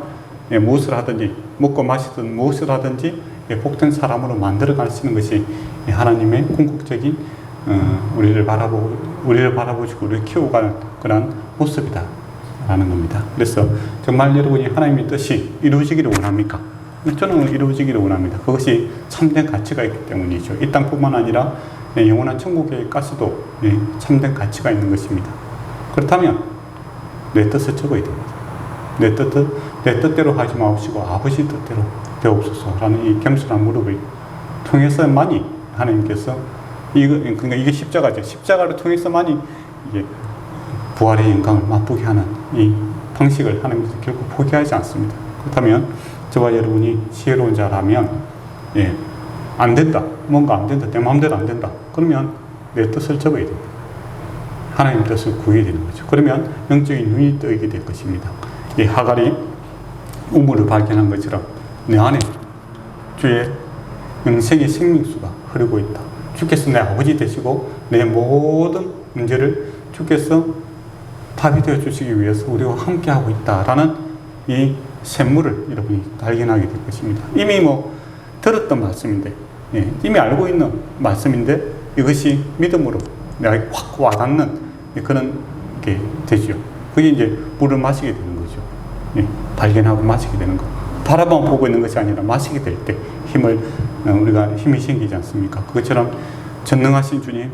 무엇을 하든지 먹고 마시든 무엇을 하든지 복된 사람으로 만들어 가시는 것이 하나님의 궁극적인 우리를 바라보시고 우리를 키워가는 그런 모습이다 라는 겁니다. 그래서 정말 여러분이 하나님의 뜻이 이루어지기를 원합니까? 저는 이루어지기를 원합니다. 그것이 참된 가치가 있기 때문이죠. 이 땅뿐만 아니라 영원한 천국에 가서도 참된 가치가 있는 것입니다. 그렇다면 내 뜻을 접어야 됩니다. 내 뜻대로 하지 마옵시고 아버지 뜻대로 되옵소서라는 이 겸손한 무릎을 통해서만이 하나님께서 그러니까 이게 십자가죠. 십자가를 통해서만이 이게 부활의 영광을 맛보게 하는 이 방식을 하나님께서 결국 포기하지 않습니다. 그렇다면 저와 여러분이 지혜로운 자라면 안 된다. 뭔가 안 된다. 내 마음대로 안 된다. 그러면 내 뜻을 접어야 됩니다. 하나님 뜻을 구해야 되는 거죠. 그러면 영적인 눈이 뜨게 될 것입니다. 이 하갈이 우물을 발견한 것처럼 내 안에 주의 영생의 생명수가 흐르고 있다. 주께서 내 아버지 되시고 내 모든 문제를 주께서 답이 되어 주시기 위해서 우리와 함께하고 있다라는 이 샘물을 여러분이 발견하게 될 것입니다. 이미 들었던 말씀인데, 이미 알고 있는 말씀인데 이것이 믿음으로 내가 확 와닿는 그런 게 되죠. 그게 이제 물을 마시게 되는 거죠. 발견하고 마시게 되는 거. 바라만 보고 있는 것이 아니라 마시게 될 때 우리가 힘이 생기지 않습니까? 그것처럼 전능하신 주님,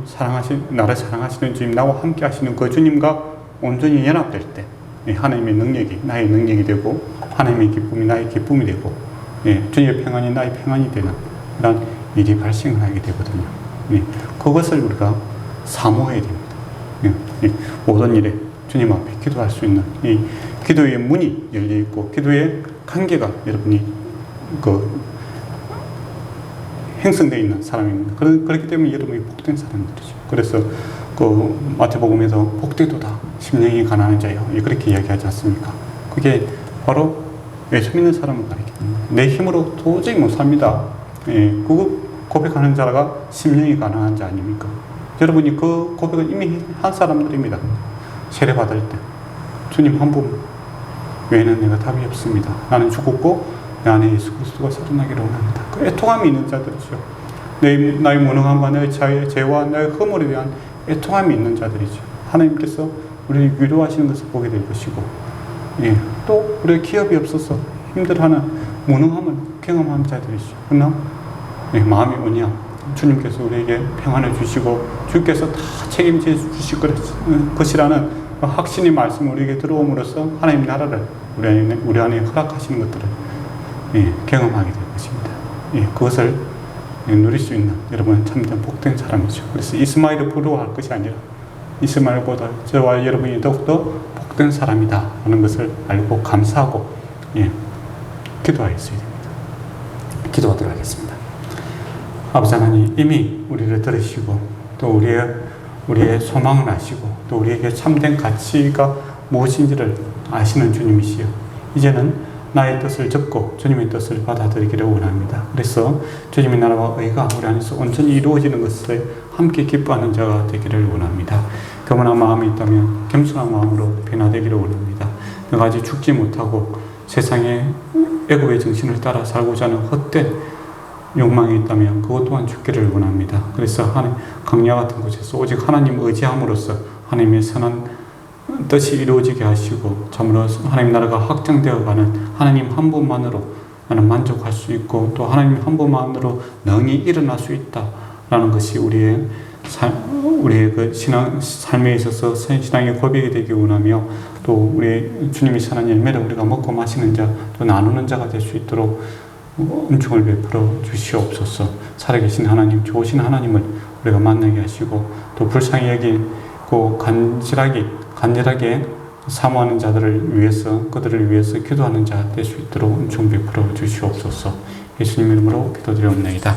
나를 사랑하시는 주님, 나와 함께 하시는 그 주님과 온전히 연합될 때 하나님의 능력이 나의 능력이 되고 하나님의 기쁨이 나의 기쁨이 되고 주님의 평안이 나의 평안이 되는 그런 일이 발생을 하게 되거든요. 그것을 우리가 사모해야 됩니다. 모든 일에 주님 앞에 기도할 수 있는 이 기도의 문이 열려 있고 기도의 관계가 여러분이 형성되어 있는 사람입니다. 그렇기 때문에 여러분이 복된 사람들이죠. 그래서 마태복음에서 복되도다 심령이 가난한 자요 그렇게 이야기하지 않습니까? 그게 바로 예수 믿는 사람을 가리킵니다. 내 힘으로 도저히 못 삽니다. 그거 고백하는 자가 심령이 가난한 자 아닙니까? 여러분이 그 고백을 이미 한 사람들입니다. 세례 받을 때 주님 한 분 외에는 내가 답이 없습니다. 나는 죽었고 내 안에 예수 그리스도가 살아나기를 원합니다. 그 애통함이 있는 자들이죠. 나의 무능함과 나의 죄와 나의 허물에 대한 애통함이 있는 자들이죠. 하나님께서 우리를 위로하시는 것을 보게 될 것이고, 또 우리의 기업이 없어서 힘들어하는 무능함을 경험하는 자들이죠. 그러나 마음이 오냐 주님께서 우리에게 평안을 주시고 주께서 다 책임져 주실 것이라는 확신의 말씀이 우리에게 들어옴으로써 하나님 나라를 우리 안에 허락하시는 것들을 경험하게 될 것입니다. 그것을 누릴 수 있는 여러분은 참된 복된 사람이죠. 그래서 이스마엘을 부러워할 것이 아니라 이스마엘보다 저와 여러분이 더욱더 복된 사람이다 하는 것을 알고 감사하고 기도하였어야 됩니다. 기도하도록 하겠습니다. 아버지 하나님, 이미 우리를 들으시고 또 우리의 소망을 아시고 또 우리에게 참된 가치가 무엇인지를 아시는 주님이시여, 이제는 나의 뜻을 접고 주님의 뜻을 받아들이기를 원합니다. 그래서 주님의 나라와 의가 우리 안에서 온전히 이루어지는 것을 함께 기뻐하는 자가 되기를 원합니다. 교만한 마음이 있다면 겸손한 마음으로 변화되기를 원합니다. 내가 아직 죽지 못하고 세상의 애고의 정신을 따라 살고자 하는 헛된 욕망이 있다면 그것 또한 죽기를 원합니다. 그래서 광야 같은 곳에서 오직 하나님 의지함으로써 하나님의 선한 뜻이 이루어지게 하시고 참으로 하나님 나라가 확장되어가는 하나님 한 분만으로 나는 만족할 수 있고 또 하나님 한 분만으로 능히 일어날 수 있다라는 것이 우리의 그 삶에 있어서 신앙의 고백이 되기 원하며 또 우리 주님이 선한 열매를 우리가 먹고 마시는 자 또 나누는 자가 될 수 있도록 은총을 베풀어 주시옵소서. 살아계신 하나님, 좋으신 하나님을 우리가 만나게 하시고 또 불쌍히 여기고 간절하게 사모하는 자들을 위해서 그들을 위해서 기도하는 자 될 수 있도록 은총 베풀어 주시옵소서. 예수님 이름으로 기도드리옵나이다.